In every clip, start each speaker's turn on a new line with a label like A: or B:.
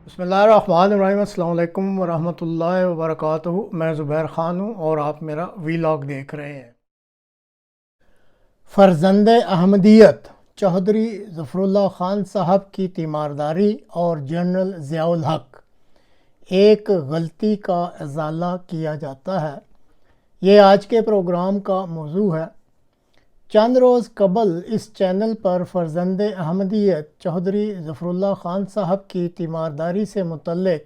A: بسم اللہ الرحمن الرحیم۔ السلام علیکم ورحمۃ اللہ وبرکاتہ۔ میں زبیر خان ہوں اور آپ میرا ویلاگ دیکھ رہے ہیں۔ فرزند احمدیت چودھری ظفر اللہ خان صاحب کی تیمارداری اور جنرل ضیاء الحق ایک غلطی کا ازالہ کیا جاتا ہے، یہ آج کے پروگرام کا موضوع ہے۔ چند روز قبل اس چینل پر فرزند احمدیت چودھری ظفر اللہ خان صاحب کی تیمارداری سے متعلق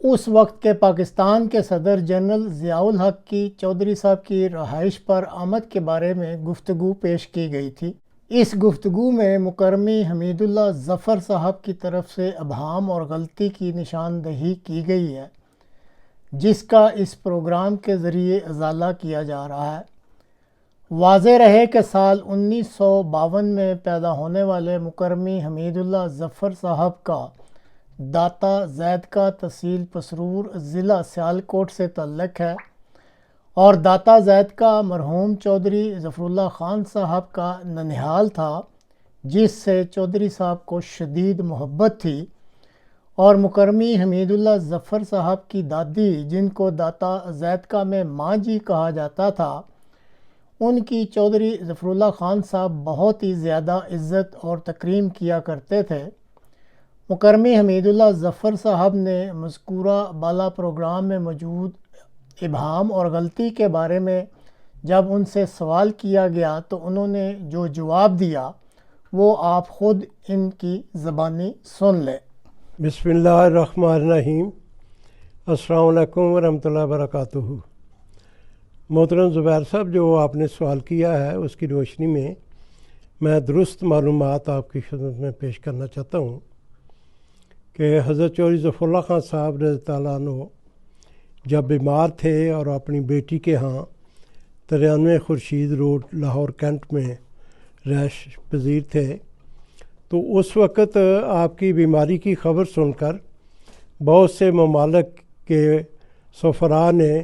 A: اس وقت کے پاکستان کے صدر جنرل ضیاء الحق کی چودھری صاحب کی رہائش پر آمد کے بارے میں گفتگو پیش کی گئی تھی۔ اس گفتگو میں مکرمی حمید اللہ ظفر صاحب کی طرف سے ابہام اور غلطی کی نشاندہی کی گئی ہے، جس کا اس پروگرام کے ذریعے ازالہ کیا جا رہا ہے۔ واضح رہے کہ سال 1952 میں پیدا ہونے والے مکرمی حمید اللہ ظفر صاحب کا داتا زید کا تحصیل پسرور ضلع سیالکوٹ سے تعلق ہے اور داتا زید کا مرحوم چودھری ظفر اللہ خان صاحب کا ننہال تھا، جس سے چودھری صاحب کو شدید محبت تھی، اور مکرمی حمید اللہ ظفر صاحب کی دادی، جن کو داتا زید کا میں ماں جی کہا جاتا تھا، ان کی چودھری ظفر اللہ خان صاحب بہت ہی زیادہ عزت اور تکریم کیا کرتے تھے۔ مکرمی حمید اللہ ظفر صاحب نے مذکورہ بالا پروگرام میں موجود ابہام اور غلطی کے بارے میں جب ان سے سوال کیا گیا تو انہوں نے جو جواب دیا وہ آپ خود ان کی زبانی سن لیں۔
B: بسم اللہ الرحمن الرحیم۔ السلام علیکم ورحمۃ اللہ وبرکاتہ۔ محترم زبیر صاحب، جو آپ نے سوال کیا ہے اس کی روشنی میں درست معلومات آپ کی خدمت میں پیش کرنا چاہتا ہوں کہ حضرت چودھری ظفر اللہ خان صاحب رضی اللہ عنہ جب بیمار تھے اور اپنی بیٹی کے ہاں 93 خورشید روڈ لاہور کینٹ میں رہائش پذیر تھے، تو اس وقت آپ کی بیماری کی خبر سن کر بہت سے ممالک کے سفراء نے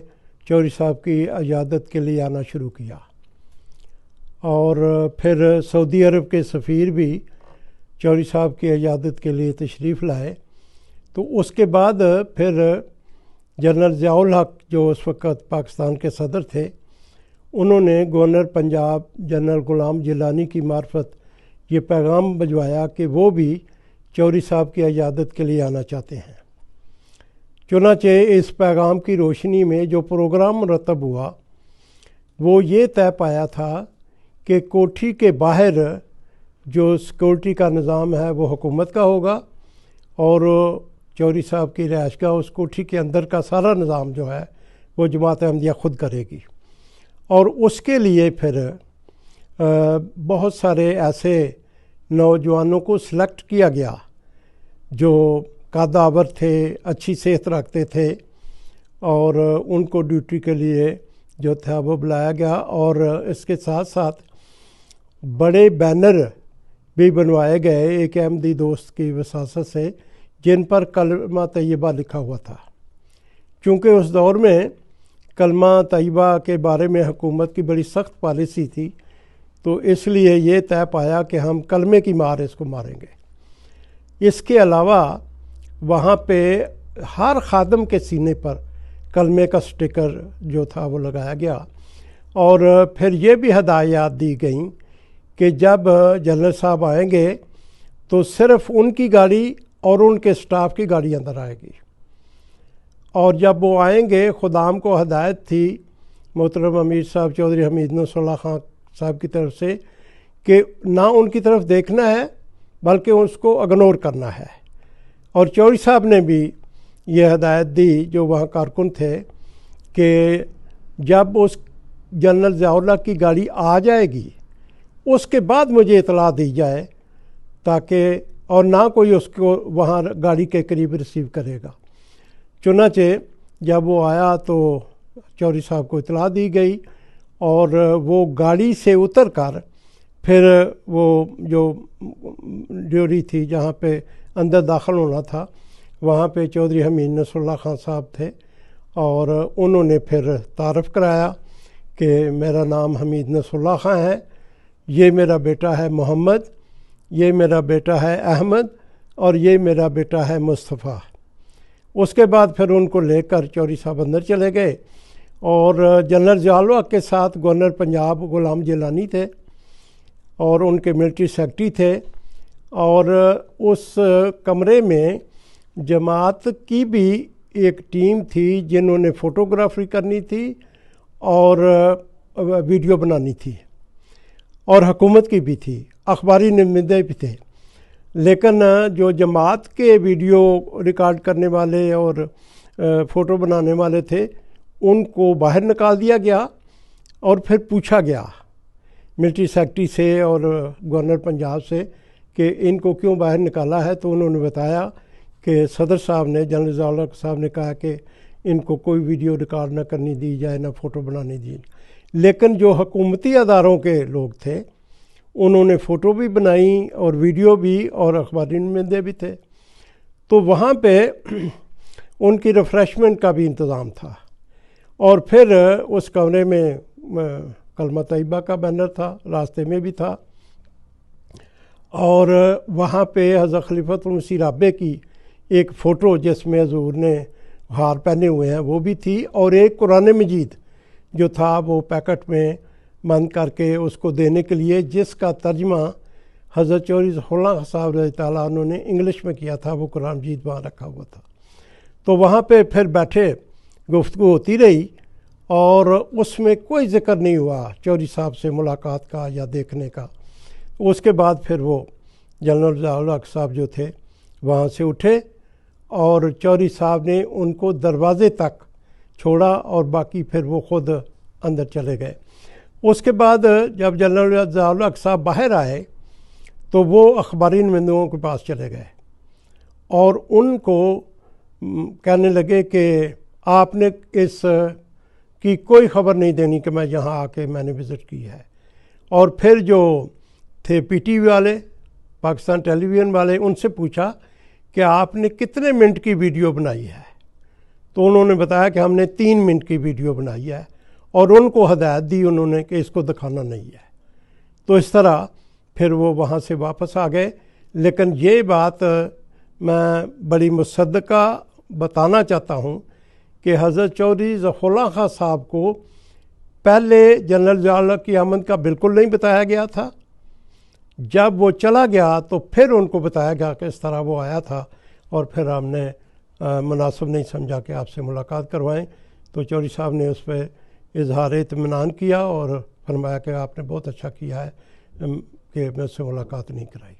B: چودھری صاحب کی عیادت کے لیے آنا شروع کیا، اور پھر سعودی عرب کے سفیر بھی چودھری صاحب کی عیادت کے لیے تشریف لائے۔ تو اس کے بعد پھر جنرل ضیاء الحق، جو اس وقت پاکستان کے صدر تھے، انہوں نے گورنر پنجاب جنرل غلام جیلانی کی معرفت یہ پیغام بھجوایا کہ وہ بھی چودھری صاحب کی عیادت کے لیے آنا چاہتے ہیں۔ چنانچہ اس پیغام کی روشنی میں جو پروگرام مرتب ہوا وہ یہ طے پایا تھا کہ کوٹھی کے باہر جو سیکورٹی کا نظام ہے وہ حکومت کا ہوگا، اور چودھری صاحب کی رہائش گاہ اس کوٹھی کے اندر کا سارا نظام جو ہے وہ جماعت احمدیہ خود کرے گی۔ اور اس کے لیے پھر بہت سارے ایسے نوجوانوں کو سلیکٹ کیا گیا جو قادآور تھے، اچھی صحت رکھتے تھے، اور ان کو ڈیوٹی کے لیے جو تھا وہ بلایا گیا، اور اس کے ساتھ ساتھ بڑے بینر بھی بنوائے گئے ایک احمدی دوست کی وساطت سے، جن پر کلمہ طیبہ لکھا ہوا تھا۔ چونکہ اس دور میں کلمہ طیبہ کے بارے میں حکومت کی بڑی سخت پالیسی تھی، تو اس لیے یہ طے پایا کہ ہم کلمے کی مار اس کو ماریں گے۔ اس کے علاوہ وہاں پہ ہر خادم کے سینے پر کلمے کا سٹیکر جو تھا وہ لگایا گیا، اور پھر یہ بھی ہدایات دی گئیں کہ جب جنرل صاحب آئیں گے تو صرف ان کی گاڑی اور ان کے سٹاف کی گاڑی اندر آئے گی، اور جب وہ آئیں گے خدام کو ہدایت تھی محترم امیر صاحب چودھری حمید نصر اللہ خان صاحب کی طرف سے کہ نہ ان کی طرف دیکھنا ہے بلکہ اس کو اگنور کرنا ہے، اور چودھری صاحب نے بھی یہ ہدایت دی جو وہاں کارکن تھے کہ جب اس جنرل ضیاء الحق کی گاڑی آ جائے گی اس کے بعد مجھے اطلاع دی جائے، تاکہ اور نہ کوئی اس کو وہاں گاڑی کے قریب ریسیو کرے گا۔ چنانچہ جب وہ آیا تو چودھری صاحب کو اطلاع دی گئی، اور وہ گاڑی سے اتر کر پھر وہ جو ڈیوری تھی جہاں پہ اندر داخل ہونا تھا وہاں پہ چودھری حمید نصر اللہ خان صاحب تھے، اور انہوں نے پھر تعارف کرایا کہ میرا نام حمید نصر اللہ خان ہے، یہ میرا بیٹا ہے محمد، یہ میرا بیٹا ہے احمد، اور یہ میرا بیٹا ہے مصطفیٰ۔ اس کے بعد پھر ان کو لے کر چوہدری صاحب اندر چلے گئے، اور جنرل ضیاء الحق کے ساتھ گورنر پنجاب غلام جیلانی تھے اور ان کے ملٹری سیکرٹری تھے، اور اس کمرے میں جماعت کی بھی ایک ٹیم تھی جنہوں نے فوٹوگرافی کرنی تھی اور ویڈیو بنانی تھی، اور حکومت کی بھی تھی، اخباری نمائندے بھی تھے۔ لیکن جو جماعت کے ویڈیو ریکارڈ کرنے والے اور فوٹو بنانے والے تھے ان کو باہر نکال دیا گیا، اور پھر پوچھا گیا ملٹری سیکرٹری سے اور گورنر پنجاب سے کہ ان کو کیوں باہر نکالا ہے، تو انہوں نے بتایا کہ صدر صاحب نے، جنرل ضیاء الحق صاحب نے کہا کہ ان کو کوئی ویڈیو ریکارڈ نہ کرنی دی جائے، نہ فوٹو بنانے دی۔ لیکن جو حکومتی اداروں کے لوگ تھے انہوں نے فوٹو بھی بنائی اور ویڈیو بھی، اور اخباری نمائندے بھی تھے، تو وہاں پہ ان کی ریفریشمنٹ کا بھی انتظام تھا۔ اور پھر اس کمرے میں کلمہ طیبہ کا بینر تھا، راستے میں بھی تھا، اور وہاں پہ حضرت خلیفۃ المسیح رابع کی ایک فوٹو جس میں حضور نے ہار پہنے ہوئے ہیں وہ بھی تھی، اور ایک قرآن مجید جو تھا وہ پیکٹ میں بند کر کے اس کو دینے کے لیے، جس کا ترجمہ حضرت چوہدری ظفر اللہ صاحب رضی تعالیٰ عنہ نے انگلش میں کیا تھا، وہ قرآن مجید وہاں رکھا ہوا تھا۔ تو وہاں پہ پھر بیٹھے، گفتگو ہوتی رہی، اور اس میں کوئی ذکر نہیں ہوا چوہدری صاحب سے ملاقات کا یا دیکھنے کا۔ اس کے بعد پھر وہ جنرل ضیاء الحق صاحب جو تھے وہاں سے اٹھے، اور چوہدری صاحب نے ان کو دروازے تک چھوڑا، اور باقی پھر وہ خود اندر چلے گئے۔ اس کے بعد جب جنرل ضیاء الحق صاحب باہر آئے تو وہ اخباری نمائندوں کے پاس چلے گئے، اور ان کو کہنے لگے کہ آپ نے اس کی کوئی خبر نہیں دینی کہ میں یہاں آ کے میں نے وزٹ کی ہے۔ اور پھر جو تھے پی ٹی وی والے، پاکستان ٹیلی ویژن والے، ان سے پوچھا کہ آپ نے کتنے منٹ کی ویڈیو بنائی ہے، تو انہوں نے بتایا کہ ہم نے 3 منٹ کی ویڈیو بنائی ہے، اور ان کو ہدایت دی انہوں نے کہ اس کو دکھانا نہیں ہے۔ تو اس طرح پھر وہ وہاں سے واپس آ گئے۔ لیکن یہ بات میں بڑی مصدقہ بتانا چاہتا ہوں کہ حضرت چوہدری ظفر اللہ خان صاحب کو پہلے جنرل ضیاء الحق کی آمد کا بالکل نہیں بتایا گیا تھا، جب وہ چلا گیا تو پھر ان کو بتایا گیا کہ اس طرح وہ آیا تھا، اور پھر ہم نے مناسب نہیں سمجھا کہ آپ سے ملاقات کروائیں۔ تو چوہدری صاحب نے اس پہ اظہار اطمینان کیا اور فرمایا کہ آپ نے بہت اچھا کیا ہے کہ میں اس سے ملاقات نہیں کرائی۔